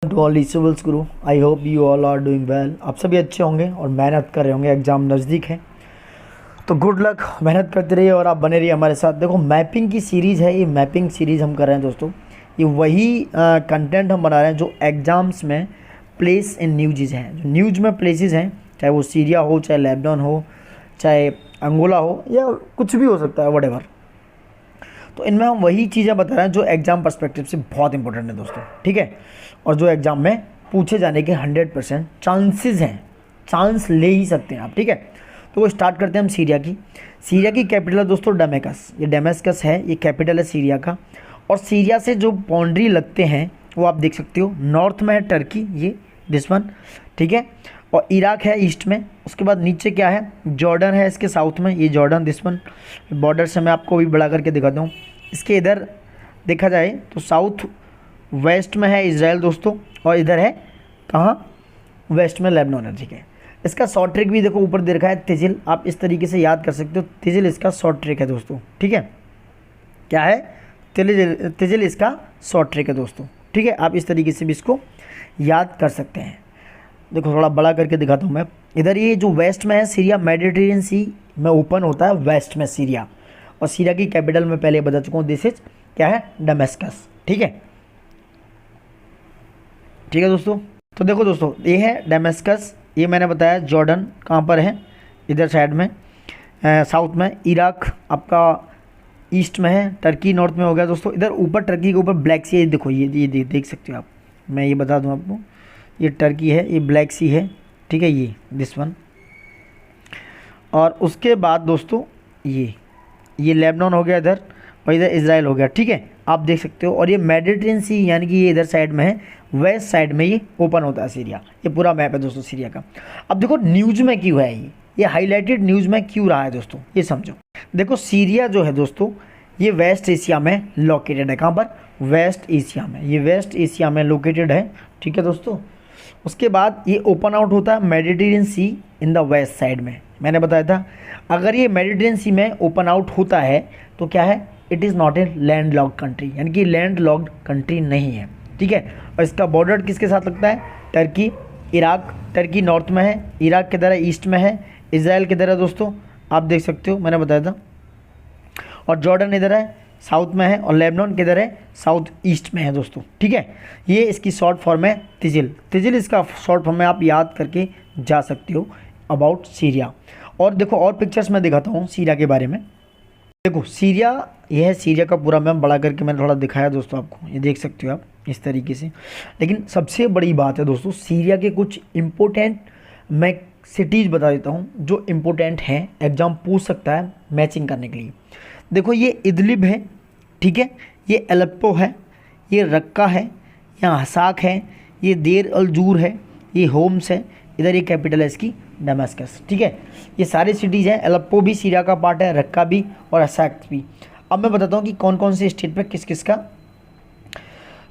To all reachables गुरु, I hope you all are doing well. आप सभी अच्छे होंगे और मेहनत कर रहे होंगे। एग्ज़ाम नज़दीक है तो गुड लक, मेहनत करते रहिए और आप बने रहिए हमारे साथ। देखो, मैपिंग की सीरीज़ है, ये मैपिंग सीरीज़ हम कर रहे हैं दोस्तों। ये वही कंटेंट हम बना रहे हैं जो एग्ज़ाम्स में प्लेस इन न्यूज़ हैं। जो न्यूज़ में प्लेसेस हैं, चाहे वो सीरिया हो, चाहे लेबनान हो, चाहे अंगोला हो, या कुछ भी हो सकता है, वट। तो इनमें हम वही चीज़ें बता रहे हैं जो एग्ज़ाम पर्सपेक्टिव से बहुत इंपॉर्टेंट है दोस्तों, ठीक है। और जो एग्ज़ाम में पूछे जाने के 100% चांसेस हैं, चांस ले ही सकते हैं आप, ठीक है। तो वो स्टार्ट करते हैं हम सीरिया की। सीरिया की कैपिटल है दोस्तों डमेस्कस। ये डमेस्कस है, ये कैपिटल है सीरिया का। और सीरिया से जो बाउंड्री लगते हैं वो आप देख सकते हो। नॉर्थ में है टर्की, ये दिस वन, ठीक है। और इराक है ईस्ट में। उसके बाद नीचे क्या है, जॉर्डन है इसके साउथ में, ये जॉर्डन दिस वन। बॉर्डर से मैं आपको भी बढ़ा करके दिखाता हूँ। इसके इधर देखा जाए तो साउथ वेस्ट में है इजराइल दोस्तों, और इधर है कहाँ, वेस्ट में लेबनान है, ठीक है। इसका शॉर्ट ट्रिक भी देखो ऊपर दे रखा है तिजिल, आप इस तरीके से याद कर सकते हो। तिजिल इसका शॉर्ट ट्रिक है दोस्तों, ठीक है। क्या है, तिजिल इसका शॉर्ट ट्रिक है दोस्तों, ठीक है। आप इस तरीके से भी इसको याद कर सकते हैं। देखो थोड़ा बड़ा करके दिखाता हूँ मैं। इधर ये जो वेस्ट में है सीरिया, मेडिटेरियन सी में ओपन होता है वेस्ट में सीरिया। और सीरिया की कैपिटल में पहले बता चुका हूँ, दिस इज क्या है, डमेस्कस, ठीक है। ठीक है दोस्तों, तो देखो दोस्तों ये है डमेस्कस। ये मैंने बताया जॉर्डन कहाँ पर है, इधर साइड में, साउथ में। इराक आपका ईस्ट में है, टर्की नॉर्थ में हो गया दोस्तों। इधर ऊपर टर्की के ऊपर ब्लैक सी है, देखो ये देख सकते हो आप। मैं ये बता दूं आपको, ये टर्की है, ये ब्लैक सी है, ठीक है, ये दिस वन। और उसके बाद दोस्तों ये लेबनान हो गया इधर, और इधर इजराइल हो गया, ठीक है, आप देख सकते हो। और ये मेडिटेरियन सी यानी कि ये इधर साइड में है, वेस्ट साइड में ये ओपन होता है सीरिया। ये पूरा मैप है दोस्तों सीरिया का। अब देखो न्यूज़ में क्यों है ये हाईलाइटेड न्यूज़ में क्यों रहा है दोस्तों, ये समझो। देखो सीरिया जो है दोस्तों, ये वेस्ट एशिया में लोकेटेड है। कहाँ पर, वेस्ट एशिया में, ये वेस्ट एशिया में लोकेटेड है, ठीक है दोस्तों। उसके बाद ये ओपन आउट होता है Mediterranean sea in the west side में। मैंने बताया था अगर ये मेडिटेरियन सी में ओपन आउट होता है तो क्या है, it is not a land locked country, यानी कि लैंड लॉक्ड कंट्री नहीं है, ठीक है। और इसका बॉर्डर किसके साथ लगता है, टर्की, इराक। टर्की नॉर्थ में है, इराक किधर है, ईस्ट में है। इजराइल किधर है दोस्तों, आप देख सकते हो, मैंने बताया था। और जॉर्डन इधर है, साउथ में है। और लेबनान किधर है, साउथ ईस्ट में है दोस्तों, ठीक है। ये इसकी शॉर्ट फॉर्म है तिजिल इसका शॉर्ट फॉर्म है, आप याद करके जा सकते हो अबाउट सीरिया। और देखो और पिक्चर्स मैं दिखाता हूँ सीरिया के बारे में। देखो सीरिया, यह है सीरिया का पूरा मैप, बड़ा करके मैंने थोड़ा दिखाया दोस्तों आपको, ये देख सकते हो आप इस तरीके से। लेकिन सबसे बड़ी बात है दोस्तों, सीरिया के कुछ इम्पोर्टेंट मैं सिटीज़ बता देता हूँ जो इम्पोर्टेंट हैं, एग्जाम पूछ सकता है मैचिंग करने के लिए। देखो ये इदलिब है, ठीक है, ये एलेप्पो है, ये रक्का है, यहाँ हसाक है, ये देर अल जूर है, ये होम्स है, इधर ये कैपिटल है इसकी डमेस्कस, ठीक है। ये सारे सिटीज़ हैं। एलेप्पो भी सीरिया का पार्ट है, रक्का भी और हसाक भी। अब मैं बताता हूँ कि कौन कौन से स्टेट पे किस किस का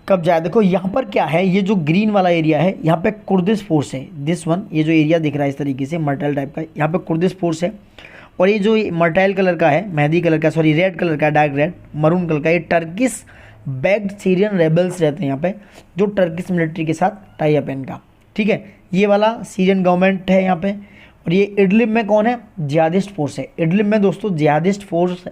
कब्जा है। देखो यहाँ पर क्या है, ये जो ग्रीन वाला एरिया है, यहाँ पे कुर्दिश फोर्स है, दिस वन। ये जो एरिया दिख रहा है इस तरीके से मर्टाइल टाइप का, यहाँ पे कुर्दिश फोर्स है। और ये जो मर्टाइल कलर का है, मेहंदी कलर का, सॉरी रेड कलर का, डार्क रेड मरून कलर का, ये टर्किश बैक्ड सीरियन रेबल्स रहते हैं यहाँ पे, जो टर्किश मिलिट्री के साथ टाई अप है इनका, ठीक है। ये वाला सीरियन गवर्नमेंट है यहाँ पे। और ये इडलिब में कौन है, जिहादिस्ट फोर्स है। इडलिब में दोस्तों जिहादिस्ट फोर्स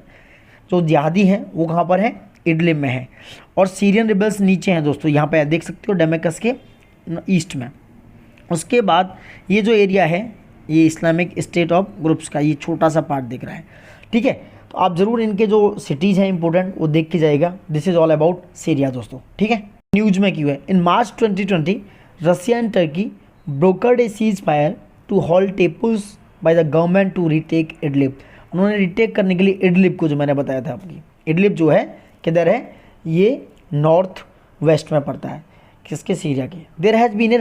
जो जिहादी हैं वो कहाँ पर है, इडलिब में है। और सीरियन रिबल्स नीचे हैं दोस्तों, यहाँ पे देख सकते हो डमेस्कस के ईस्ट में। उसके बाद ये जो एरिया है, ये इस्लामिक स्टेट ऑफ ग्रुप्स का ये छोटा सा पार्ट दिख रहा है, ठीक है। तो आप ज़रूर इनके जो सिटीज़ हैं इंपॉर्टेंट वो देख के जाएगा। This is all about Syria दोस्तों, ठीक है। न्यूज़ में क्यों है, in March 2020 Russia and Turkey brokered a cease fire to halt टेपुस by the government to retake Idlib. उन्होंने रिटेक करने के लिए इडलिब को, जो मैंने बताया था आपकी, इडलिब जो है किधर है, ये नॉर्थ वेस्ट में पड़ता है किसके, सीरिया के। There has been a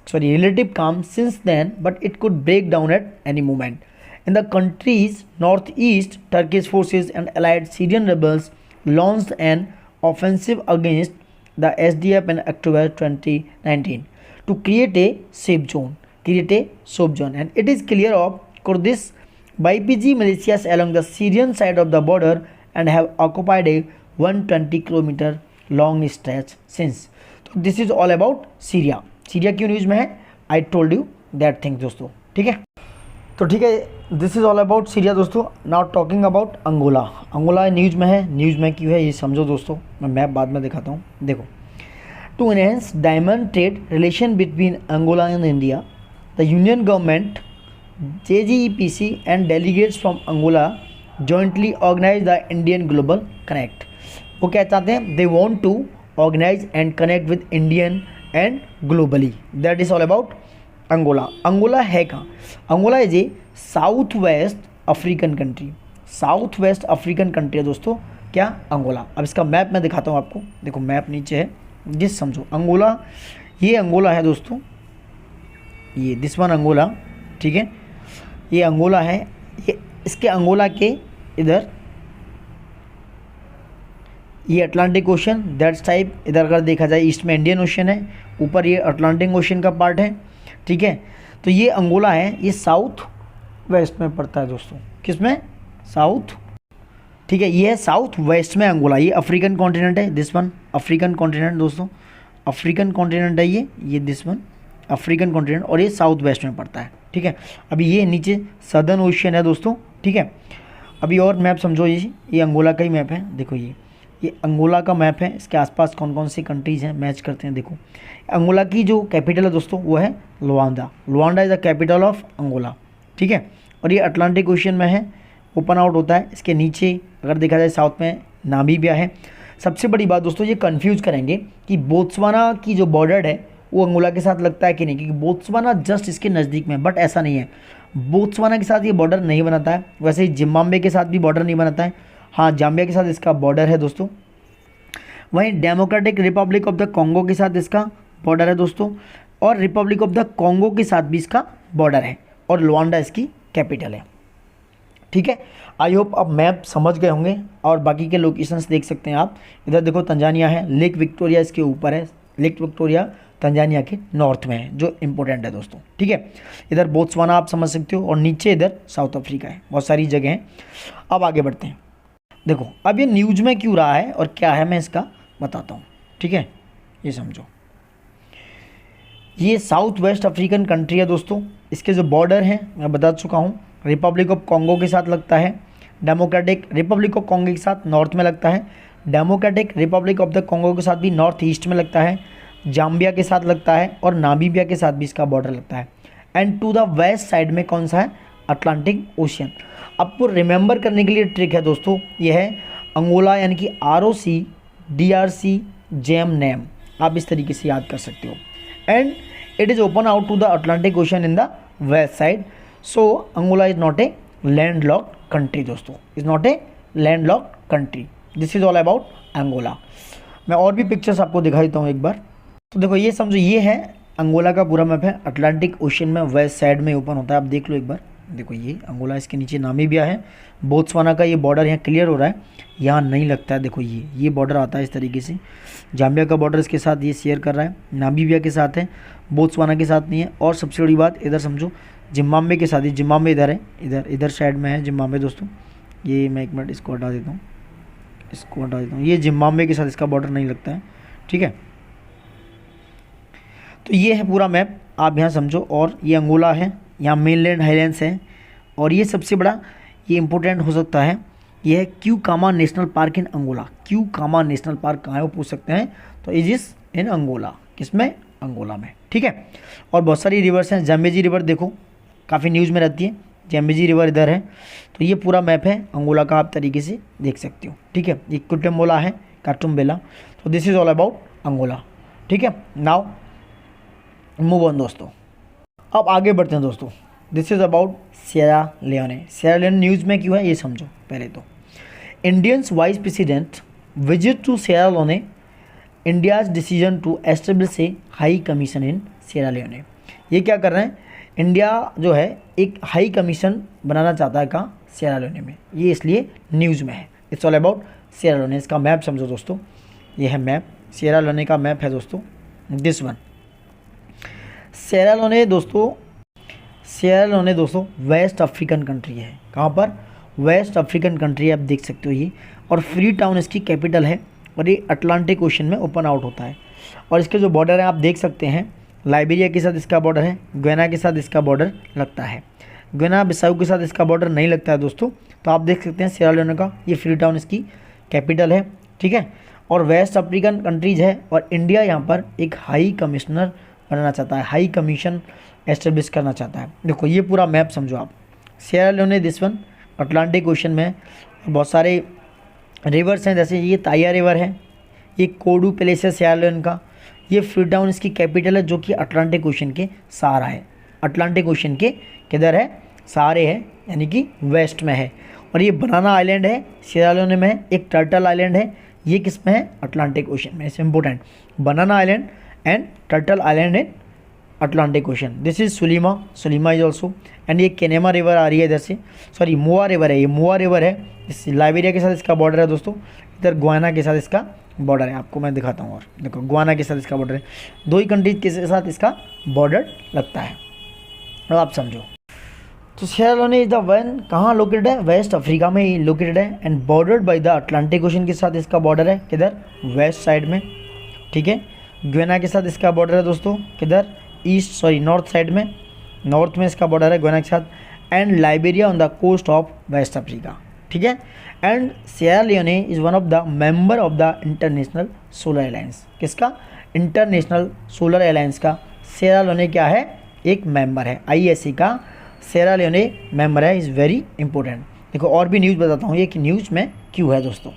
relative calm since then, but it could break down at any moment. In the country's northeast, Turkish forces and allied Syrian rebels launched an offensive against the SDF in October 2019 to create a safe zone. And it is clear of Kurdish YPG militias along the Syrian side of the border and have occupied a 120 kilometer long stretch since। तो this is all about Syria. Syria क्यों news में है, I told you that thing दोस्तों, ठीक है। तो ठीक है, this is all about Syria दोस्तों। Now talking about Angola. Angola news में है, न्यूज़ में क्यों है ये समझो दोस्तों, मैं मैप बाद में दिखाता हूँ। देखो, to enhance diamond trade relation between Angola and India, the union government, JGEPC and delegates from Angola jointly organise the Indian global connect. वो क्या चाहते हैं, they want to organise and connect with Indian and globally, that is all about Angola. Angola है कहाँ, Angola is a south west African country, south west African country है दोस्तों क्या, Angola. अब इसका मैप मैं दिखाता हूँ आपको, देखो मैप नीचे है, जिस समझो अंगोला, ये अंगोला है दोस्तों, ये दिस वन अंगोला, ठीक है, ये अंगोला है, ये इसके अंगोला के इधर ये अटलांटिक ओशन दैट्स टाइप, इधर अगर देखा जाए ईस्ट में इंडियन ओशन है, ऊपर ये अटलांटिक ओशन का पार्ट है, ठीक है। तो ये अंगोला है, ये साउथ वेस्ट में पड़ता है दोस्तों, किस में, साउथ, ठीक है, ये है साउथ वेस्ट में अंगोला। ये अफ्रीकन कॉन्टिनेंट है, दिस वन अफ्रीकन कॉन्टिनेंट दोस्तों, अफ्रीकन कॉन्टिनेंट है ये दिस वन अफ्रीकन कॉन्टिनेंट, और ये साउथ वेस्ट में पड़ता है, ठीक है। अभी ये नीचे सदर्न ओशियन है दोस्तों, ठीक है। अभी और मैप समझो, ये अंगोला का ही मैप है, देखो ये अंगोला का मैप है, इसके आसपास कौन कौन सी कंट्रीज़ हैं मैच करते हैं। देखो अंगोला की जो कैपिटल है दोस्तों वो है Luanda, Luanda is the capital of Angola, ठीक है। और ये अटलांटिक ओशियन में है, ओपन आउट होता है। इसके नीचे अगर देखा जाए साउथ में नामीबिया है। सबसे बड़ी बात दोस्तों, ये कंफ्यूज करेंगे कि बोत्सवाना की जो बॉर्डर है वो अंगोला के साथ लगता है कि नहीं, क्योंकि बोत्सवाना जस्ट इसके नज़दीक में, बट ऐसा नहीं है, बोत्सवाना के साथ ये बॉर्डर नहीं बनाता है। वैसे ही जिम्बाब्वे के साथ भी बॉर्डर नहीं बनाता है, हाँ जाम्बिया के साथ इसका बॉर्डर है दोस्तों। वहीं democratic Republic of the Congo के साथ इसका बॉर्डर है दोस्तों, और रिपब्लिक ऑफ द कॉन्गो के साथ भी इसका बॉर्डर है, और लुआंडा इसकी कैपिटल है, ठीक है। आई होप आप मैप समझ गए होंगे, और बाकी के लोकेशंस देख सकते हैं आप। इधर देखो तंजानिया है, लेक विक्टोरिया इसके ऊपर है, लेक विक्टोरिया तंजानिया के नॉर्थ में है, जो इंपॉर्टेंट है दोस्तों, ठीक है। इधर बोत्सवाना आप समझ सकते हो, और नीचे इधर साउथ अफ्रीका है, बहुत सारी जगह हैं। अब आगे बढ़ते हैं। देखो अब ये न्यूज़ में क्यों रहा है और क्या है, मैं इसका बताता हूँ, ठीक है। ये समझो, ये साउथ वेस्ट अफ्रीकन कंट्री है दोस्तों। इसके जो बॉर्डर हैं मैं बता चुका हूँ, रिपब्लिक ऑफ कॉन्गो के साथ लगता है, डेमोक्रेटिक रिपब्लिक ऑफ कॉन्गो के साथ नॉर्थ में लगता है, democratic Republic of the Congo के साथ भी नॉर्थ ईस्ट में लगता है, जाम्बिया के साथ लगता है, और नामीबिया के साथ भी इसका बॉर्डर लगता है। And to the west side में कौन सा है, अटलांटिक ओशियन। आपको रिमेंबर करने के लिए ट्रिक है दोस्तों, ये है अंगोला यानी कि ROC/DRC/JM नेम, आप इस तरीके से याद कर सकते हो। And it is open out to the Atlantic ocean in the west side, so Angola is not a land locked country दोस्तों, is not a land locked country. This is all about Angola. मैं और भी pictures आपको दिखा देता हूँ एक बार। तो देखो ये समझो, ये है अंगोला का पूरा मैप है, अटलांटिक ओशन में वेस्ट साइड में ओपन होता है, आप देख लो एक बार। देखो ये अंगोला, इसके नीचे नामीबिया है, बोत्सवाना का ये बॉर्डर यहाँ क्लियर हो रहा है, यहाँ नहीं लगता है। देखो ये बॉर्डर आता है इस तरीके से, जाम्बिया का बॉर्डर इसके साथ ये शेयर कर रहा है, नामीबिया के साथ है, बोत्सवाना के साथ नहीं है। और सबसे बड़ी बात इधर समझो, जिम्बाब्वे के साथ, ये जिम्बाब्वे इधर है, इधर साइड में है जिम्बाब्वे दोस्तों। ये मैं एक मिनट इसको हटा देता हूँ, ये जिम्बाब्वे के साथ इसका बॉर्डर नहीं लगता है, ठीक है। तो ये है पूरा मैप, आप यहाँ समझो। और ये अंगोला है, यहाँ मेनलैंड हाईलैंड्स हैं, और ये सबसे बड़ा ये इम्पोर्टेंट हो सकता है, ये है Kissama national park in Angola. Kissama national park कहाँ है वो पूछ सकते हैं, तो इज इस इन अंगोला, किसमें, अंगोला में, ठीक है। और बहुत सारी रिवर्स हैं, जाम्बेजी रिवर देखो काफ़ी न्यूज़ में रहती है, जाम्बेजी रिवर इधर है। तो ये पूरा मैप है अंगोला का, आप तरीके से देख सकते हो, ठीक है। ये कुटुम्बोला है, काटुम्बेला। तो this is all about Angola, ठीक है। नाउ मूव ऑन दोस्तों, अब आगे बढ़ते हैं दोस्तों। This is about Sierra Leone. Sierra Leone news में क्यों है ये समझो पहले तो। Indians vice president visit to Sierra Leone, India's decision to establish a high commission in Sierra Leone. ये क्या कर रहे हैं, इंडिया जो है एक हाई कमीशन बनाना चाहता है कहाँ, सिएरा लियोने में, ये इसलिए न्यूज़ में है। It's all about Sierra लियोने। इसका मैप समझो दोस्तों, ये है मैप, सिएरा लियोने का मैप है दोस्तों, दिस वन। सिएरा लियोने दोस्तों वेस्ट अफ्रीकन कंट्री है। कहाँ पर, वेस्ट अफ्रीकन कंट्री, आप देख सकते हो ये। और फ्री टाउन इसकी कैपिटल है, और ये अटलांटिक ओशन में ओपन आउट होता है। और इसके जो बॉर्डर है आप देख सकते हैं, लाइबेरिया के साथ इसका बॉर्डर है, गुयाना के साथ इसका बॉर्डर लगता है, गुयाना बिसाऊ के साथ इसका बॉर्डर नहीं लगता है दोस्तों। तो आप देख सकते हैं सिएरा लियोने का ये फ्री टाउन इसकी कैपिटल है, ठीक है। और वेस्ट अफ्रीकन कंट्रीज़ है, और इंडिया यहाँ पर एक हाई कमिश्नर बनाना चाहता है, हाई कमीशन एस्टेब्लिश करना चाहता है। देखो ये पूरा मैप समझो आप, Sierra लियोने this one Atlantic ocean में है, बहुत सारे रिवर्स हैं, जैसे ये ताया रिवर है, ये कोडू पैलेस है सिएरा लियोन का, ये फ्री टाउन इसकी कैपिटल है जो कि अटलांटिक ओशन के सहारा है, अटलांटिक ओशन के किधर है, सहारे है, यानी कि वेस्ट में है। और ये बनाना आइलैंड है सिएरा लियोने में है, एक टर्टल आइलैंड है, ये किस में है, अटलांटिक ओशन में। It's important, banana island and turtle island in Atlantic ocean. This is Sulima is also, and ये केनेमा रिवर आ रही है इधर से, सॉरी मोआ रिवर है, ये मोआ रिवर है, इस लाइबेरिया के साथ इसका बॉर्डर है दोस्तों, इधर गुयाना के साथ इसका बॉर्डर है, आपको मैं दिखाता हूँ। और देखो गुयाना के साथ इसका बॉर्डर है, दो ही कंट्रीज के साथ इसका बॉर्डर लगता है। अब आप समझो, तो Sierra Leone is the one कहाँ लोकेटेड है, वेस्ट अफ्रीका में ही लोकेटेड है, and bordered by the Atlantic ocean के साथ इसका बॉर्डर है, किधर, वेस्ट साइड में, ठीक है। गुयाना के साथ इसका बॉर्डर है दोस्तों, किधर, नॉर्थ साइड में, नॉर्थ में इसका बॉर्डर है गुयाना के साथ, and Liberia on the coast of west Africa, ठीक है। And Sierra Leone is one of the member of the international solar alliance, किसका, इंटरनेशनल सोलर अलायंस का सिएरा लियोने क्या है, एक मेंबर है, ISA का सिएरा लियोने मेंबर है, इज़ वेरी इंपॉर्टेंट। देखो और भी न्यूज़ बताता हूँ ये कि न्यूज़ में क्यों है दोस्तों।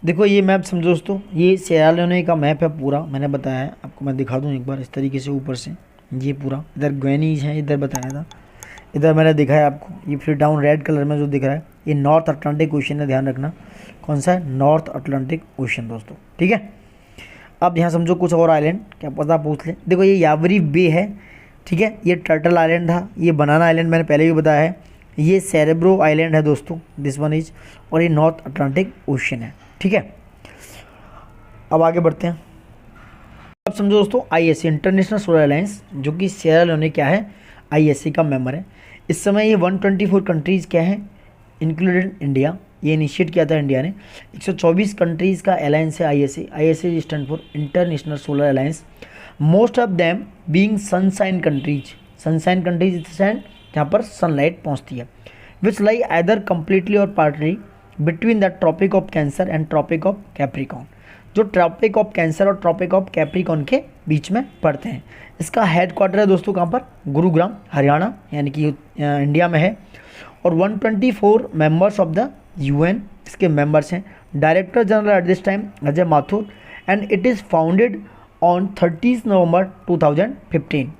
देखो ये मैप समझो दोस्तों, ये सिएरा लियोने का मैप है पूरा, मैंने बताया है आपको, मैं दिखा दूँ एक बार इस तरीके से ऊपर से, ये पूरा इधर ग्वेनीज है, इधर बताया था, इधर मैंने दिखाया आपको, ये फ्री टाउन रेड कलर में जो दिख रहा है ये नॉर्थ अटलांटिक ओशन है, ध्यान रखना कौन सा है, नॉर्थ अटलांटिक ओशन दोस्तों, ठीक है। अब यहाँ समझो कुछ और आइलैंड, क्या पता पूछ ले। देखो ये यावरी बे है, ठीक है, ये टर्टल आइलैंड था, ये बनाना आइलैंड मैंने पहले भी बताया है, ये सेरेब्रो आइलैंड है दोस्तों, दिस वन इज, और ये नॉर्थ अटलांटिक ओशन है, ठीक है। अब आगे बढ़ते हैं। अब समझो दोस्तों ISA इंटरनेशनल सोलर अलायंस, जो कि सिएरा लियोने क्या है, ISA का मेंबर है। इस समय ये 124 कंट्रीज़ क्या है, इंक्लूडेड इंडिया, ये इनिशिएट किया था इंडिया ने। 124 कंट्रीज़ का अलायंस है ISA stand for international solar alliance, most of them being sunshine countries, sunshine countries जहाँ पर सनलाइट पहुँचती है, विच लाई आइदर कम्प्लीटली और partly between the tropic of cancer and tropic of Capricorn, जो tropic of cancer और tropic of Capricorn के बीच में पड़ते हैं। इसका हेड क्वार्टर है दोस्तों कहाँ पर, गुरुग्राम हरियाणा, यानी कि इंडिया में है। और 124 मेंबर्स ऑफ द UN इसके मेंबर्स हैं। Director general at this time Ajay Mathur, and it is founded on 30 November 2015।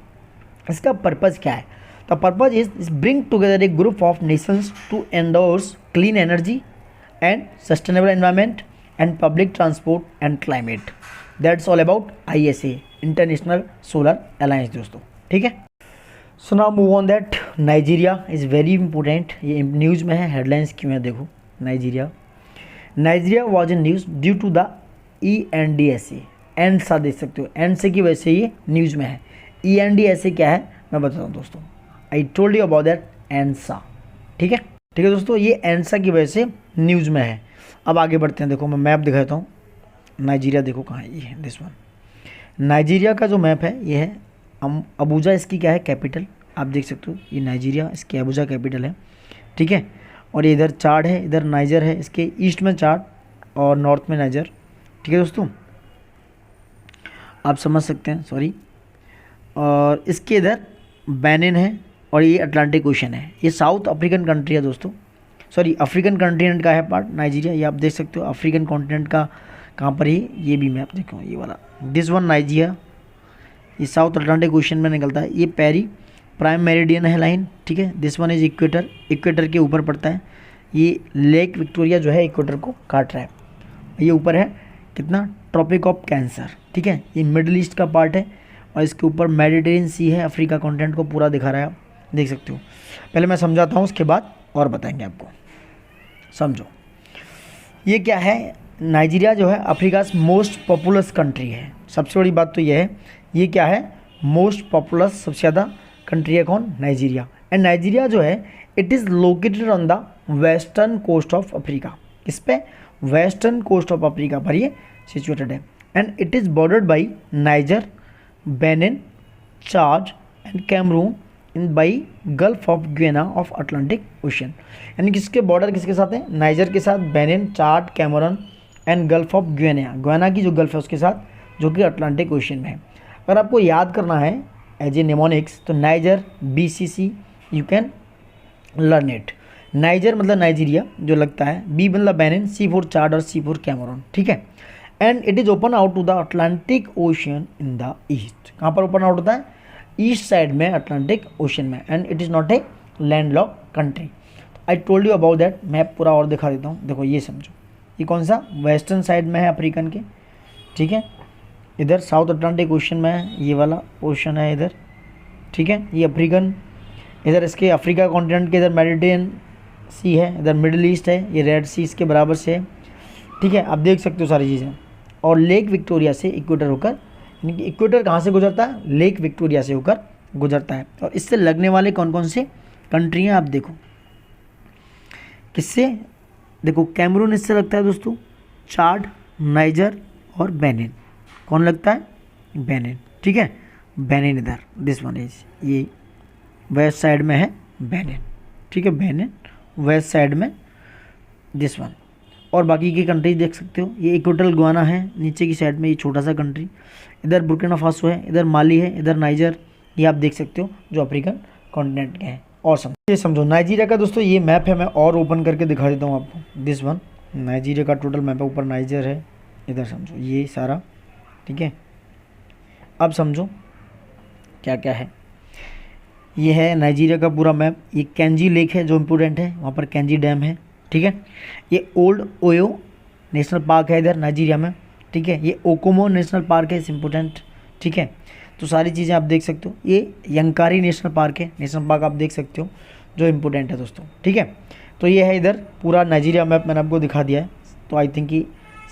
इसका पर्पज़ क्या है, the purpose is bring together a group of nations to endorse clean energy and sustainable environment and public transport and climate. That's all about ISA international solar alliance दोस्तों, ठीक है। So now move on that, Nigeria is very important, ये news में है, headlines क्यों है देखो। Nigeria was in news due to the ENDSA, end सा देख सकते हो, एंड से की वजह से ये न्यूज़ में है। ENDSA क्या है मैं बताता हूँ दोस्तों, I told you about that एंसा, ठीक है दोस्तों, ये एंसा की वजह से न्यूज़ में है। अब आगे बढ़ते हैं, देखो मैं मैप दिखाता हूँ। नाइजीरिया देखो कहाँ है, ये है दिस वन। नाइजीरिया का जो मैप है ये है, अबूजा इसकी क्या है, कैपिटल, आप देख सकते हो, ये नाइजीरिया इसकी अबूजा कैपिटल है, ठीक है। और ये इधर चाड है, इधर नाइजर है, इसके ईस्ट में चाड और नॉर्थ में नाइजर, ठीक है दोस्तों, आप समझ सकते हैं, सॉरी। और इसके इधर बेनिन है, और ये अटलांटिक ओशन है। ये साउथ अफ्रीकन कंट्री है दोस्तों, सॉरी अफ्रीकन कॉन्टिनेंट का है पार्ट नाइजीरिया, ये आप देख सकते हो अफ्रीकन कॉन्टिनेंट का कहाँ पर ही, ये भी मैप देखो, ये वाला दिस वन नाइजीरिया, ये साउथ अटलांटिक ओशन में निकलता है। ये पेरी प्राइम मेरिडियन है लाइन, ठीक है। This one is equator, equator के ऊपर पड़ता है। ये लेक विक्टोरिया जो है इक्वेटर को काट रहा है। ये ऊपर है कितना, ट्रॉपिक ऑफ कैंसर, ठीक है। ये मिडल ईस्ट का पार्ट है, और इसके ऊपर मेडिटेरियन सी है, अफ्रीका कॉन्टिनेंट को पूरा दिखा रहा है, आप देख सकते हो। पहले मैं समझाता हूँ, उसके बाद और बताएंगे आपको, समझो। ये क्या है, नाइजीरिया जो है अफ्रीका मोस्ट पॉपुलस कंट्री है। सबसे बड़ी बात तो ये है, ये क्या है, मोस्ट पॉपुलस, सबसे ज़्यादा कंट्री है कौन, नाइजीरिया। एंड नाइजीरिया जो है it is located on the western coast of Africa. किस पे, वेस्टर्न कोस्ट ऑफ अफ्रीका पर ये सिचुएटेड है। And it is bordered by Niger, Benin, Chad and Cameroon in by gulf of Guinea of Atlantic ocean. यानी किसके border किसके साथ है? नाइजर के साथ, Benin, Chad, Cameroon and gulf of Guinea, Guinea की जो गल्फ है उसके साथ, जो कि अटलांटिक ओशन में है। अगर आपको याद करना है एज ए निमोनिक्स तो niger, BCC, you can learn it. Niger मतलब नाइजीरिया जो लगता है, बी मतलब बेनिन, C फॉर चाड और C फॉर कैमरून, ठीक है। And it is open out to the Atlantic ocean in the east. कहाँ पर ओपन आउट होता है? ईस्ट साइड में अटलांटिक ओशन में। And it is not a landlock country. I told you about that. Map पूरा और दिखा देता हूँ। देखो ये समझो, ये कौन सा? वेस्टर्न साइड में है अफ्रीकन के, ठीक है। इधर साउथ अटलांटिक ओशन में है, ये वाला ओशन है इधर, ठीक है। ये अफ्रीकन, इधर इसके अफ्रीका कॉन्टिनेंट के इधर मेडिटेरियन सी है, इधर मिडिल ईस्ट है, ये रेड सी इसके बराबर से है, ठीक है। आप देख सकते हो सारी चीज़ें। और लेक विक्टोरिया से इक्वेटर होकर, यानी कि इक्वेटर कहाँ से गुजरता है? लेक विक्टोरिया से होकर गुजरता है। और इससे लगने वाले कौन कौन से कंट्री हैं आप देखो। किससे? देखो कैमरून इससे लगता है दोस्तों, चाड, नाइजर और बेनिन। कौन लगता है? बेनिन, ठीक है। बेनिन इधर, दिस वन इज, ये वेस्ट साइड में है बेनिन, ठीक है। बेनिन वेस्ट साइड में, दिस वन। और बाकी की कंट्रीज देख सकते हो। ये इक्वेटोरियल गुयाना है नीचे की साइड में, ये छोटा सा कंट्री। इधर बुर्किना फासो है, इधर माली है, इधर नाइजर, ये आप देख सकते हो जो अफ्रीकन कॉन्टिनेंट के हैं। और समझो, ये समझो नाइजीरिया का दोस्तों ये मैप है, मैं और ओपन करके दिखा देता हूँ आपको। दिस वन नाइजीरिया का टोटल मैप है, ऊपर नाइजर है, इधर समझो ये सारा, ठीक है। अब समझो क्या क्या है। ये है नाइजीरिया का पूरा मैप। ये कैंजी लेक है जो इम्पोर्टेंट है, वहाँ पर कैंजी डैम है, ठीक है। ये ओल्ड ओयो नेशनल पार्क है इधर नाइजीरिया में, ठीक है। ये ओकोमो नेशनल पार्क है, इम्पोर्टेंट, ठीक है। तो सारी चीज़ें आप देख सकते हो। ये यंकारी नेशनल पार्क है, नेशनल पार्क आप देख सकते हो जो इम्पोर्टेंट है दोस्तों, ठीक है। तो ये है इधर पूरा नाइजीरिया मैप, मैंने आपको दिखा दिया है। तो आई थिंक कि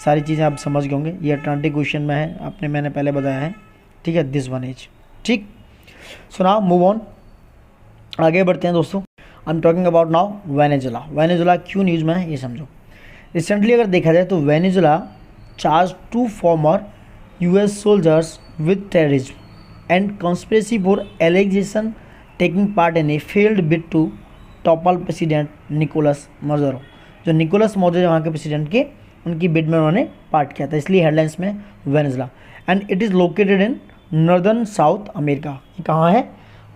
सारी चीज़ें आप समझ गए होंगे। ये अटलांटिक ओशन में है, आपने मैंने पहले बताया है, ठीक है। दिस वन इज, ठीक। सो नाउ मूव ऑन, आगे बढ़ते हैं दोस्तों। I am talking about now Venezuela. Venezuela क्यों न्यूज़ में है ये समझो। रिसेंटली अगर देखा जाए तो Venezuela charge 2 former US soldiers with terrorism and conspiracy for allegation taking part in a failed bid to topple president Nicolas Maduro. जो निकोलस मदुरो वहाँ के प्रेसिडेंट के, उनकी बिड में उन्होंने पार्ट किया था, इसलिए हेडलाइंस में Venezuela. And it is located in northern south America. ये कहाँ है?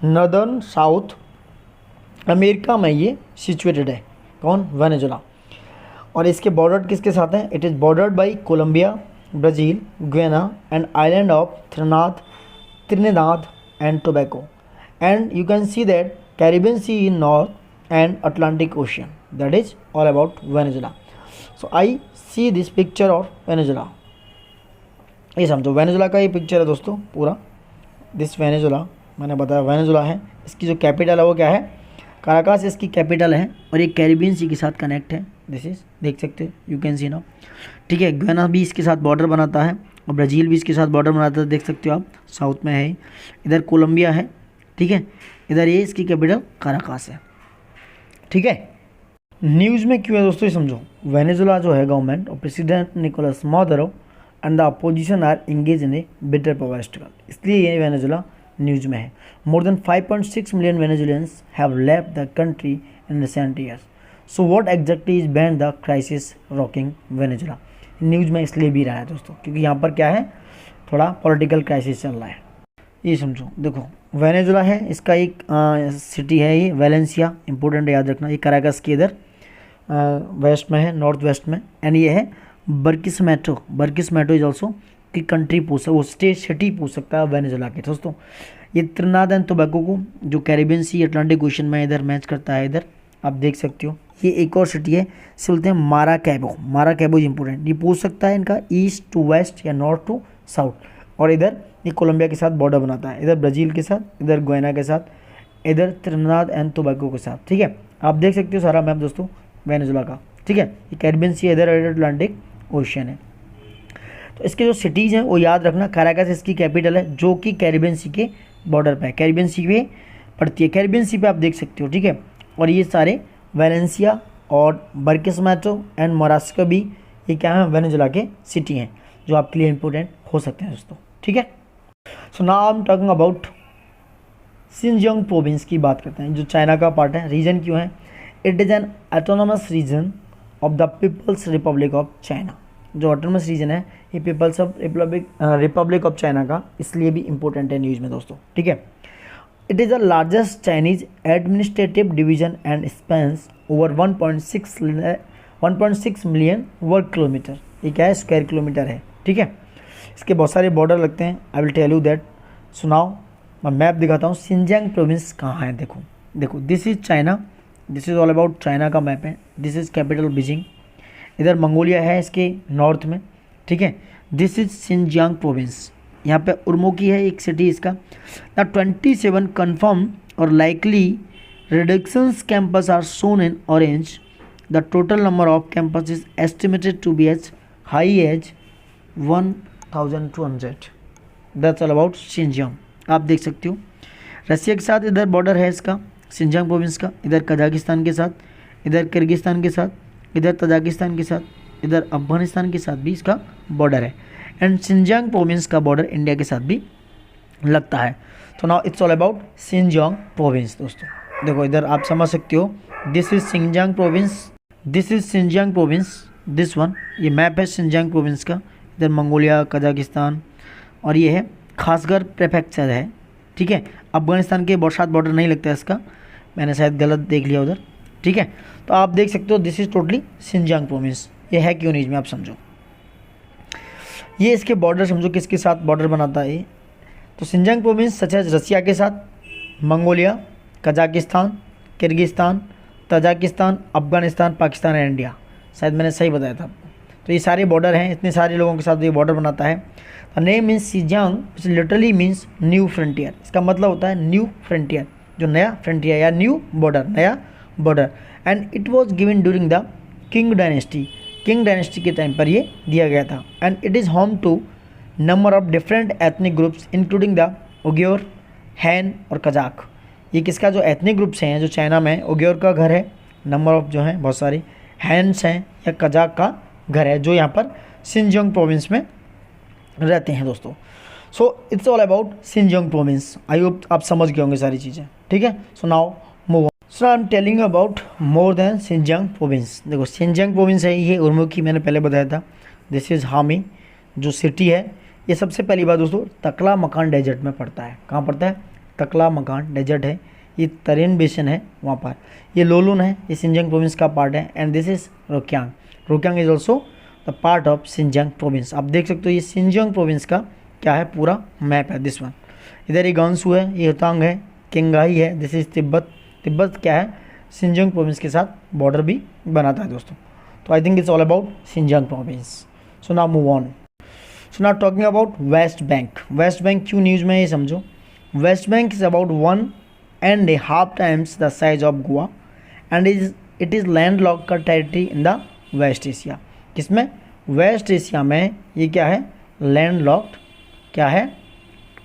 नॉर्दर्न साउथ अमेरिका में ये सिचुएटेड है। कौन? वेनेजुला। और इसके बॉर्डर किसके साथ हैं? It is bordered by Colombia, Brazil, Guyana and island of Trinidad and Tobago. And you can see that Caribbean sea in north and Atlantic ocean. That is all about Venezuela. So I see this picture of Venezuela. ये समझो Venezuela का ये picture है दोस्तों पूरा। This Venezuela, मैंने बताया Venezuela है। इसकी जो कैपिटल है वो क्या है? काराकास इसकी कैपिटल है। और ये कैरिबियन सी के साथ कनेक्ट है। दिस इज, देख सकते हो, यू कैन सी नाउ, ठीक है। गुयाना भी इसके साथ बॉर्डर बनाता है और ब्राज़ील भी इसके साथ बॉर्डर बनाता है, देख सकते हो आप, साउथ में है। इधर कोलंबिया है, ठीक है। इधर ये इसकी कैपिटल काराकास है, ठीक है। न्यूज़ में क्यों है दोस्तों ये समझो। वेनेजुला जो है गवर्नमेंट और president Nicolas Maduro and the opposition are engage in a bitter power struggle, इसलिए ये वेनेजुला न्यूज़ में है। More than 5.6 million Venezuelans have left the country in recent years. So what exactly is behind the crisis rocking Venezuela. News में इसलिए भी रहा है दोस्तों क्योंकि यहाँ पर क्या है, थोड़ा पॉलिटिकल क्राइसिस चल रहा है। ये समझो, देखो वेनेजुला है, इसका एक सिटी है ये वेलेंसिया, इंपॉर्टेंट याद रखना। ये कराकस के इधर वेस्ट में है, नॉर्थ वेस्ट में। एंड ये है बर्किसमेटो। बर्किसमेटो इज ऑल्सो की कंट्री पूछ, वो स्टेट सिटी पूछ सकता है वेनेजुला के दोस्तों। ये त्रिनिदाद एंड टोबैको को जो कैरिबियन सी अटलांटिक ओशन में इधर मैच करता है, इधर आप देख सकते हो। ये एक और सिटी है, इसे बोलते हैं माराकैबो। माराकैबो इज इंपॉर्टेंट, ये पूछ सकता है इनका ईस्ट टू वेस्ट या नॉर्थ टू साउथ। और इधर ये कोलंबिया के साथ बॉर्डर बनाता है, इधर ब्राज़ील के साथ, इधर गुयाना के साथ, इधर त्रिनिदाद एंड टोबैको के साथ, ठीक है। आप देख सकते हो सारा मैप दोस्तों वेनेजुला का, ठीक है। ये कैरिबियन सी, इधर अटलांटिक ओशन है। तो इसके जो सिटीज़ हैं वो याद रखना। काराकास इसकी कैपिटल है जो कि कैरिबियन सी के बॉर्डर पे है, कैरिबियन सी पे पड़ती है। कैरिबियन सी पे आप देख सकते हो, ठीक है। और ये सारे वेलेंसिया और बर्किसमेटो एंड मोरास्को भी ये क्या है, वेनेजुला के सिटी हैं। जो आपके लिए इंपॉर्टेंट हो सकते हैं दोस्तों, ठीक है। So now I am talking about Xinjiang province की बात करते हैं, जो चाइना का पार्ट है। रीजन क्यों है? It is an autonomous region of the People's Republic of China. जो ऑटोनोमस रीजन है ये People's of Republic of China का, इसलिए भी इंपॉर्टेंट है न्यूज़ में दोस्तों, ठीक है। It is the largest Chinese administrative division and Spence over 1.6 million वर्ग किलोमीटर। ये क्या है? स्क्वायर किलोमीटर है, ठीक है। इसके बहुत सारे बॉर्डर लगते हैं, I will tell you that. सुनाओ, मैं मैप दिखाता हूँ। सिंजियांग प्रोविंस कहाँ है? देखो this is China, this is all about China का मैप है। This is capital Beijing. इधर मंगोलिया है इसके नॉर्थ में, ठीक है। This is Xinjiang province. यहाँ पे उर्मुकी है एक सिटी इसका। The 27 confirm or likely reductions camps are shown in orange. The total number of camps is estimated to be as high as 1200। That's all about Xinjiang. आप देख सकते हो रसिया के साथ इधर बॉर्डर है इसका, सिंजियांग प्रोविंस का। इधर कजाकिस्तान के साथ, इधर किर्गिस्तान के साथ, इधर तजाकिस्तान के साथ, इधर अफगानिस्तान के साथ भी इसका बॉर्डर है। एंड सिंजियांग प्रोविंस का बॉर्डर इंडिया के साथ भी लगता है। तो now it's all about Xinjiang province दोस्तों। देखो इधर आप समझ सकते हो, this is Xinjiang province, this is Xinjiang province, this one. ये मैप है सिंजियांग प्रोविंस का। इधर मंगोलिया, कजाकिस्तान, और ये है खासगर प्रेफेक्चर है, ठीक है। अफगानिस्तान के साथ बॉर्डर नहीं लगता है इसका, मैंने शायद गलत देख लिया उधर, ठीक है। तो आप देख सकते हो this is totally Xinjiang province. ये है क्यों न्यूज़ में, आप समझो। ये इसके बॉर्डर समझो किसके साथ बॉर्डर बनाता है ये। तो सिंजियांग प्रोविंस सच एज रसिया के साथ, Mongolia, Kazakhstan, Kyrgyzstan, Tajikistan, Afghanistan, Pakistan and India. शायद मैंने सही बताया था आपको। तो ये सारे बॉर्डर हैं, इतने सारे लोगों के साथ ये बॉर्डर बनाता है। The name means Xinjiang, which literally means new frontier. इसका मतलब होता है न्यू फ्रंटियर, जो नया फ्रंटियर या न्यू बॉर्डर, नया border. And it was given during the Qing dynasty. Qing dynasty के टाइम पर ये दिया गया था। And it is home to number of different ethnic groups including the Uyghur, Han और कजाक। ये किसका जो एथनिक ग्रुप्स हैं जो चाइना में, उग्योर का घर है, नंबर ऑफ जो हैं बहुत सारे, हैन्स हैं या कजाक का घर है, जो यहाँ पर सिंजियांग प्रोविंस में रहते हैं दोस्तों। So it's all about Xinjiang province. I hope आप समझ गए होंगे सारी चीज़ें, ठीक है। So now move on. So I am telling about more than Xinjiang province. देखो सिंजियांग प्रोविंस है ये उर्मुकी, मैंने पहले बताया था। दिस इज़ हामी, जो सिटी है ये सबसे पहली बात दोस्तों तकला मकान डेजर्ट में पड़ता है। कहाँ पड़ता है? तकला मकान डेजर्ट है, ये तरेन बेसन है वहाँ पर। ये लोलुन है, ये सिंजियांग प्रोविंस का पार्ट है। And this is Ruoqiang. Ruoqiang is also the part of Xinjiang province. आप देख सकते हो ये सिंजियांग प्रोविंस का क्या है पूरा मैप है, दिस वन। इधर ये गांसू है, ये होतांग है, किंगाई है, दिस इज़ तिब्बत। तिब्बत क्या है? सिंजियांग प्रोविंस के साथ बॉर्डर भी बनाता है दोस्तों। तो I think it's all about Xinjiang province. So now move on. So now talking about West Bank. West Bank क्यों न्यूज़ में है ये समझो। West Bank is about 1.5 times the size of Goa and it is land lock का territory in the West Asia. किसमें? West Asia में ये क्या है? लैंड लॉक्ड क्या है?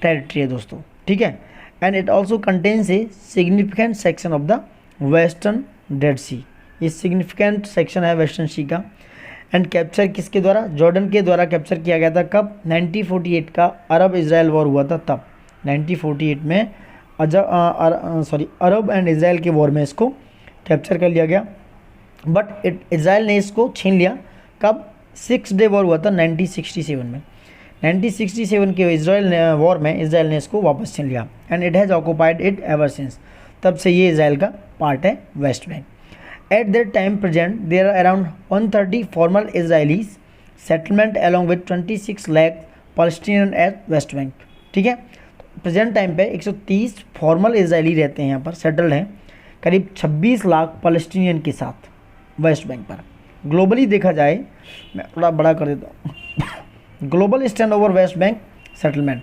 टेरिटरी है दोस्तों, ठीक है। And it also contains a significant section of the western Dead Sea. ये सिग्निफिकेंट सेक्शन है वेस्टर्न सी का। एंड कैप्चर किसके द्वारा? जॉर्डन के द्वारा कैप्चर किया गया था। कब? 1948 का अरब इजराइल वॉर हुआ था तब। 1948 में अरब एंड इसराइल के वॉर में इसको कैप्चर कर लिया गया। बट इसराइल ने इसको छीन लिया। कब? 6 डे वॉर हुआ था 1967 में। 1967 के इसराइल वॉर में इसराइल ने इसको वापस छीन लिया। And it has occupied it ever since. तब से ये इसराइल का पार्ट है West Bank. At that time present there are around 130 formal Israelis settlement along with 26 lakh Palestinian at West Bank, ठीक है। प्रेजेंट टाइम पे 130 फॉर्मल इसराइली रहते हैं यहाँ पर, सेटल्ड हैं, करीब 26 लाख पैलेस्टीनियन के साथ वेस्ट बैंक पर। ग्लोबली देखा जाए, मैं थोड़ा बड़ा कर देता हूँ, global stand over West Bank settlement,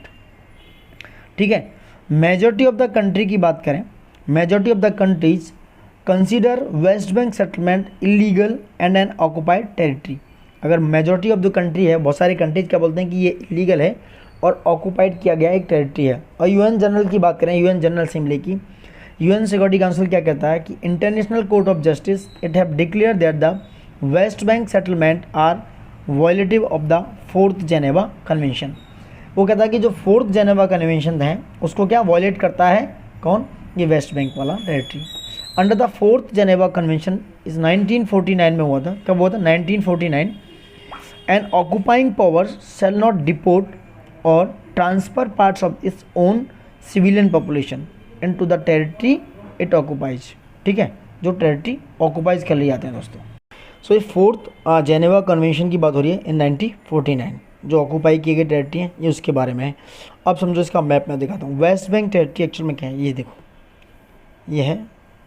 ठीक है। मेजॉरिटी ऑफ द कंट्री की बात करें, majority of the countries consider West Bank settlement illegal and an occupied territory. अगर मेजॉरिटी ऑफ द कंट्री है, बहुत सारी कंट्रीज क्या बोलते हैं कि ये इलीगल है और ऑक्युपाइड किया गया एक टेरिटरी है। और यूएन जनरल की बात करें, यूएन जनरल असेंबली की, यूएन सिक्योरिटी काउंसिल क्या कहता है कि International Court of Justice it have declare that the West Bank settlement are violative of the 4th Geneva Convention. वो कहता है कि जो 4th जेनेवा कन्वेंशन है उसको क्या वॉयलेट करता है, कौन, ये वेस्ट बैंक वाला territory. Under the 4th Geneva convention इस 1949 में हुआ था। कब हुआ था, 1949। And occupying power shall not deport or transfer parts of its own civilian population into the territory it occupies. ठीक है, जो टेरिटरी ऑक्यूपाइज कर लिए जाते हैं दोस्तों। सो ये 4th जेनेवा कन्वेंशन की बात हो रही है इन 1949। जो ऑक्यूपाई किए गए टेरिटरी हैं ये उसके बारे में है। अब समझो इसका मैप मैं दिखाता हूँ। वेस्ट बैंक टेरिटरी एक्चुअल में क्या है, ये देखो, ये है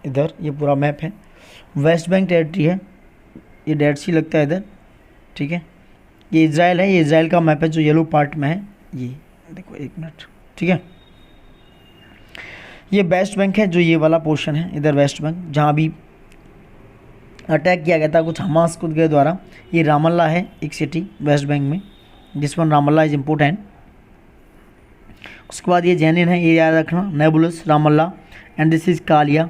इधर, ये पूरा मैप है। वेस्ट बैंक टेरिटरी है, ये डेड सी लगता है इधर। ठीक है, ये इज़राइल है, ये इज़राइल का मैप है जो येलो पार्ट में है, ये देखो, एक मिनट। ठीक है, ये वेस्ट बैंक है जो ये वाला पोर्शन है इधर, वेस्ट बैंक जहाँ भी अटैक किया गया था कुछ हमास खुद के द्वारा। ये रामल्ला है एक सिटी वेस्ट बैंक में, this one Ramallah is important. उसके बाद ये जैनिन है, ये याद रखना, Nablus Ramallah. And this is कालिया,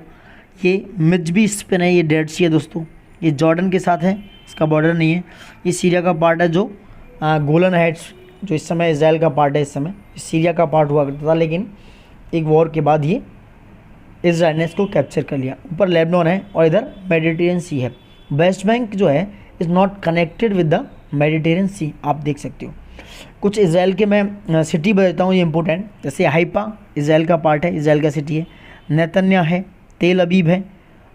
ये मिज्बी स्पेन है, ये डेड सी है दोस्तों। ये जॉर्डन के साथ है, इसका बॉर्डर नहीं है। ये सीरिया का पार्ट है, जो गोलन हाइट्स जो इस समय इज़राइल का पार्ट है, इस समय सीरिया का पार्ट हुआ करता था, लेकिन एक वॉर के बाद ये इज़राइल ने इसको कैप्चर कर लिया। ऊपर लेबनान है और इधर मेडिटेरियन सी है। वेस्ट बैंक जो है is not connected with the Mediterranean sea, आप देख सकते हो। कुछ इज़राइल के मैं सिटी बताता हूँ, ये इंपॉर्टेंट, जैसे हाइपा इज़राइल का पार्ट है, इज़राइल का सिटी है। नेतन्या है, तेल अबीब है,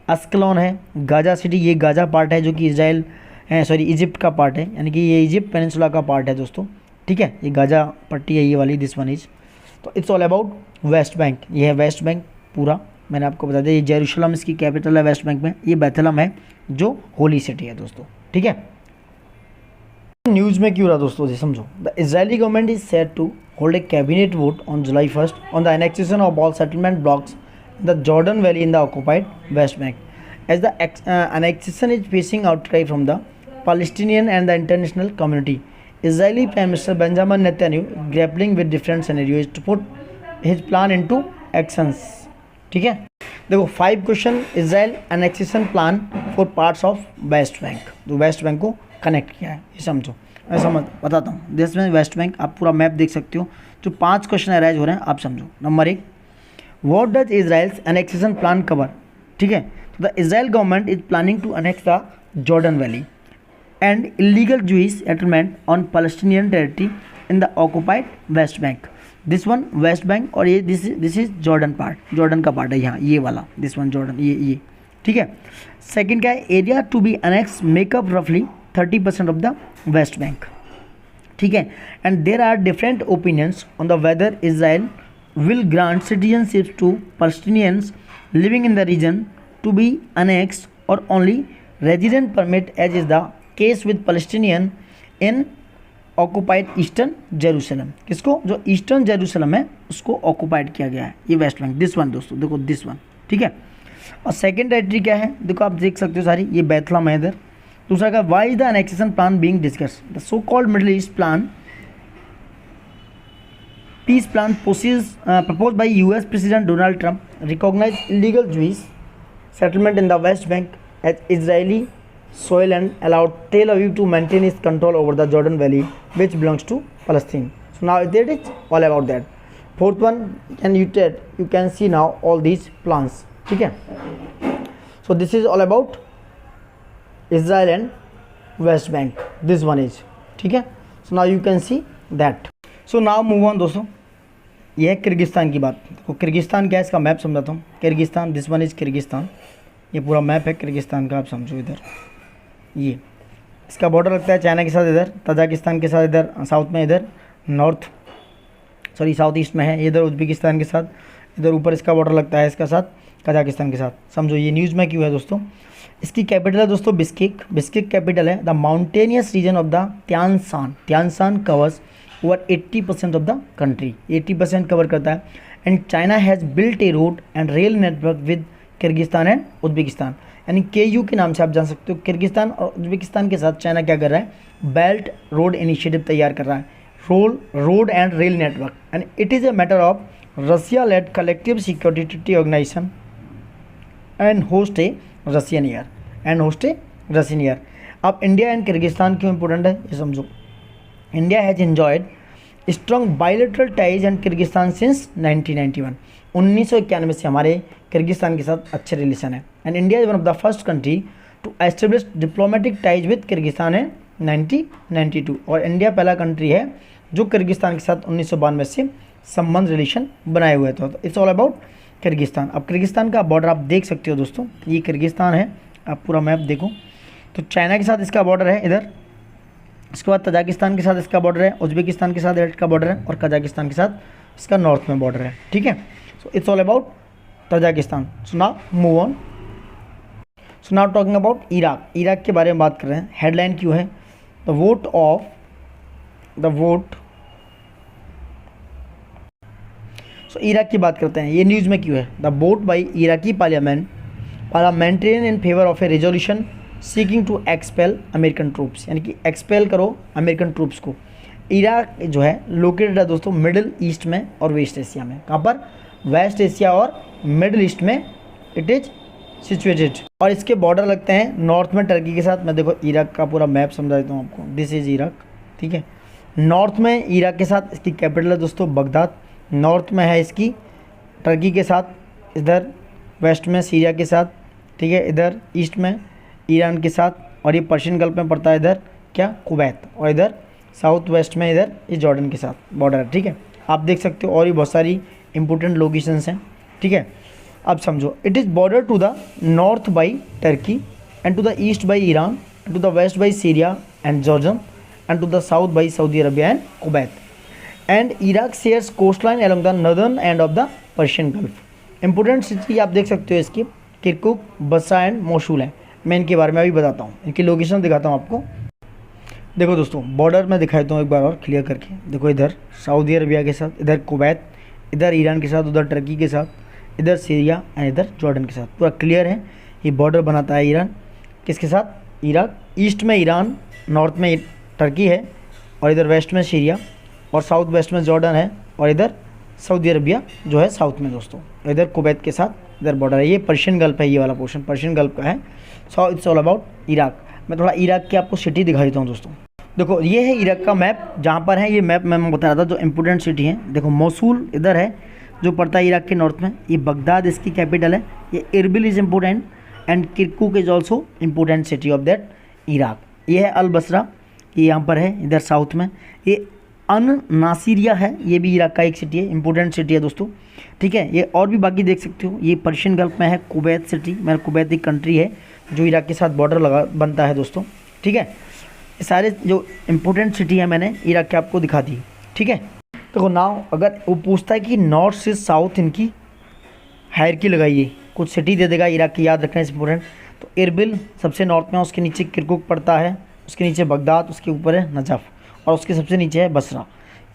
अस्कलोन है, गाजा सिटी, ये गाजा पार्ट है जो कि इज़राइल सॉरी इजिप्ट का पार्ट है, यानी कि ये इजिप्ट पेनिनसुला का पार्ट है दोस्तों। ठीक है, ये गाजा पट्टी है ये वाली, दिस वन इज। तो it's all about West bank. ये है वेस्ट बैंक पूरा, मैंने आपको बता दिया। ये जेरूशलम इसकी कैपिटल है वेस्ट बैंक में। ये बेथलम है जो होली सिटी है दोस्तों। ठीक है, न्यूज़ में क्यों रहा दोस्तों, जी समझो। The Israeli government is set to hold a cabinet vote on July 1 on the annexation of all settlement blocks the Jordan valley in the occupied West Bank. As the annexation is facing outcry from the Palestinian and the international community, Israeli Prime Minister Benjamin Netanyahu grappling with different scenarios to put his plan into actions। ठीक है, देखो 5 question Israel annexation plan for parts of waste Bank, जो West Bank को connect किया है, ये समझो। मैं समझ बताता हूँ, देश में वेस्ट बैंक, आप पूरा मैप देख सकते हो। जो 5 क्वेश्चन अराइज हो रहे हैं आप समझो। Number 1, what does Israel's annexation plan cover. ठीक है, तो the Israel government is planning to annex the Jordan valley and illegal Jewish settlement on Palestinian territory in the occupied West Bank। This one West Bank और ये this is Jordan part, Jordan का part है यहाँ, ये वाला this one Jordan, ये ठीक है। सेकंड क्या है, area to be annex make up रफली 30% ऑफ द वेस्ट बैंक। ठीक है, and there are different opinions on the whether Israel will grant citizenship to Palestinians living in the region to be annexed or only resident permit as is the case with Palestinian in occupied eastern Jerusalem. किसको, जो eastern Jerusalem है उसको occupied किया गया है, ये West bank, this one दोस्तों, देखो दिस वन। ठीक है, और सेकेंड टेरिटरी क्या है, देखो आप देख सकते हो सारी, ये बेथलम है इधर। दूसरा का, why is the annexation plan being discuss, the so called Middle East plan peace plan proposed by US President Donald Trump recognized illegal Jewish settlement in the West Bank as Israeli soil and allowed Tel Aviv to maintain its control over the Jordan Valley, which belongs to Palestine. So now that is all about that. Fourth one, you can see now all these plans. ठीक है, so this is all about Israel and West Bank. This one is ठीक है, so now you can see that. So now move on दोस्तों, ये है Kyrgyzstan की बात। देखो किर्गिस्तान क्या है, इसका मैप समझाता हूँ। Kyrgyzstan, this one is Kyrgyzstan, ये पूरा मैप है किर्गिस्तान का, आप समझो। इधर ये इसका बॉर्डर लगता है चाइना के साथ, इधर तजाकिस्तान के साथ, इधर साउथ में, इधर साउथ ईस्ट में है, इधर उज्बेकिस्तान के साथ, इधर ऊपर इसका बॉर्डर लगता है इसका साथ कजाकिस्तान के साथ। समझो ये न्यूज़ में क्यों है दोस्तों। इसकी कैपिटल है दोस्तों बिस्किक कैपिटल है। The mountainous region of the Tian Shan covers over 80% of the country, 80% cover करता है। And China has built a road and rail network with Kyrgyzstan and Uzbekistan, यानी KU के नाम से आप जान सकते हो। किर्गिस्तान और उज्बेकिस्तान के साथ चाइना क्या कर रहा है, बेल्ट रोड इनिशिएटिव तैयार कर रहा है, road and rail network. And it is a matter of Russia led collective security treaty organisation and host a Russian year अब इंडिया एंड किर्गिस्तान क्यों इंपॉर्टेंट है ये समझो। India has enjoyed strong bilateral ties and Kyrgyzstan since 1991। 1991 से हमारे Kyrgyzstan के साथ अच्छे रिलेशन है। And India is one of the first country to establish diplomatic ties with Kyrgyzstan है 1992। और इंडिया पहला कंट्री है जो किर्गिस्तान के साथ 1992 से संबंध रिलेशन बनाए हुए थे। तो इट्स ऑल अबाउट किर्गिस्तान। अब किर्गिस्तान का बॉर्डर आप देख सकते हो दोस्तों, ये किर्गिस्तान है, आप पूरा मैप देखो तो चाइना के साथ इसका बॉर्डर है इधर, इसके बाद तजाकिस्तान के साथ इसका बॉर्डर है, उज्बेकिस्तान के साथ इसका बॉर्डर है और कजाकिस्तान के साथ इसका नॉर्थ में बॉर्डर है। ठीक है, so it's all about Tajikistan. So now move on. So now talking about Iraq. Iraq के बारे में बात कर रहे हैं। हेडलाइन क्यों है, द वोट। सो इराक की बात करते हैं, ये न्यूज़ में क्यों है। The vote by Iraqi parliamentarian in favour of a resolution seeking to expel American troops, यानी कि एक्सपेल करो अमेरिकन ट्रूप्स को। इराक जो है लोकेटेड है दोस्तों मिडिल ईस्ट में और वेस्ट एशिया में। कहाँ पर, वेस्ट एशिया और मिडिल ईस्ट में इट इज सिचुएटेड। और इसके बॉर्डर लगते हैं नॉर्थ में टर्की के साथ। मैं देखो इराक का पूरा मैप समझा देता हूँ आपको, दिस इज इराक। ठीक है, नॉर्थ में इराक के साथ इसकी कैपिटल है दोस्तों बगदाद, नॉर्थ में है इसकी टर्की के साथ, इधर वेस्ट में सीरिया के साथ, ठीक है, इधर ईस्ट में ईरान के साथ, और ये पर्शियन गल्फ में पड़ता है इधर क्या, कुवैत, और इधर साउथ वेस्ट में इधर ये जॉर्डन के साथ बॉर्डर है। ठीक है, आप देख सकते हो और भी बहुत सारी इंपॉर्टेंट लोकेशंस हैं। ठीक है, अब समझो, it is border to the north by Turkey and to the east by Iran, to the west by Syria and Jordan and to the south by Saudi Arabia and Kuwait. And Iraq shares coastline along the northern end of the Persian Gulf. Important city आप देख सकते हो इसकी Kirkuk, Basra and मोशूल है। मैं इनके बारे में अभी बताता हूँ, इनकी लोकेशन दिखाता हूँ आपको। देखो दोस्तों, बॉर्डर में दिखाता हूँ एक बार और क्लियर करके। देखो इधर सऊदी अरबिया के साथ, इधर कुवैत, इधर ईरान के साथ, उधर टर्की के साथ, इधर सीरिया एंड इधर जॉर्डन के साथ। पूरा क्लियर है, ये बॉर्डर बनाता है ईरान किसके साथ, इराक। ईस्ट में ईरान, नॉर्थ में टर्की है, और इधर वेस्ट में सीरिया, और साउथ वेस्ट में जॉर्डन है, और इधर सऊदी अरबिया जो है साउथ में दोस्तों, इधर कुवैत के साथ इधर बॉर्डर है। ये पर्शियन गल्फ है, ये वाला पोर्शन पर्शियन गल्फ का है। So it's all about Iraq. मैं थोड़ा इराक की आपको सिटी दिखा देता हूँ दोस्तों। देखो ये है इराक का मैप, जहाँ पर है ये मैप मैं बता रहा था जो इंपॉर्टेंट सिटी है। देखो मोसूल इधर है जो पड़ता है इराक के नॉर्थ में, ये बगदाद इसकी कैपिटल है, ये Erbil is important and Kirkuk is also important city of that Iraq. ये है अल बसरा, ये यहाँ पर है इधर साउथ में। ये अन नासिरिया है, ये भी इराक का एक सिटी है, इंपॉर्टेंट सिटी है दोस्तों। ठीक है, ये और भी बाकी देख सकते हो। ये पर्शियन गल्फ में है कुवैत सिटी, मेरा कुवैत एक कंट्री है जो इराक के साथ बॉर्डर बनता है दोस्तों। ठीक है, ये सारे जो इंपॉर्टेंट सिटी है मैंने इराक के आपको दिखा दी। ठीक है, देखो नाउ अगर वो पूछता है कि नॉर्थ से साउथ इनकी हायरकी लगाइए, कुछ सिटी दे देगा इराक की, याद रखना इस इंपॉर्टेंट। तो इरबिल सबसे नॉर्थ में, उसके नीचे किरकुक पड़ता है, उसके नीचे बगदाद, उसके ऊपर है नजफ, और उसके सबसे नीचे है बसरा।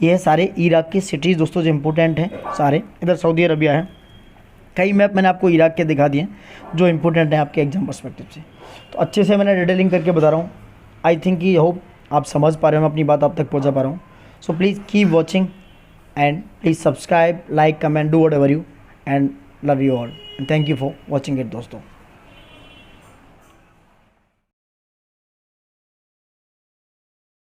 ये है सारे इराक की सिटीज़ दोस्तों जो इंपॉर्टेंट हैं सारे। इधर सऊदी अरबिया है। कई मैप मैंने आपको इराक के दिखा दिए जो इंपॉर्टेंट हैं आपके एग्जाम पर्सपेक्टिव से। तो अच्छे से मैंने डिटेलिंग करके बता रहा हूँ। आई थिंक कि होप आप समझ पा रहे हो, मैं अपनी बात आप तक पहुँचा पा रहा हूँ। So please keep watching and please subscribe, like, comment, do whatever you, and love you all, and thank you for watching it दोस्तों।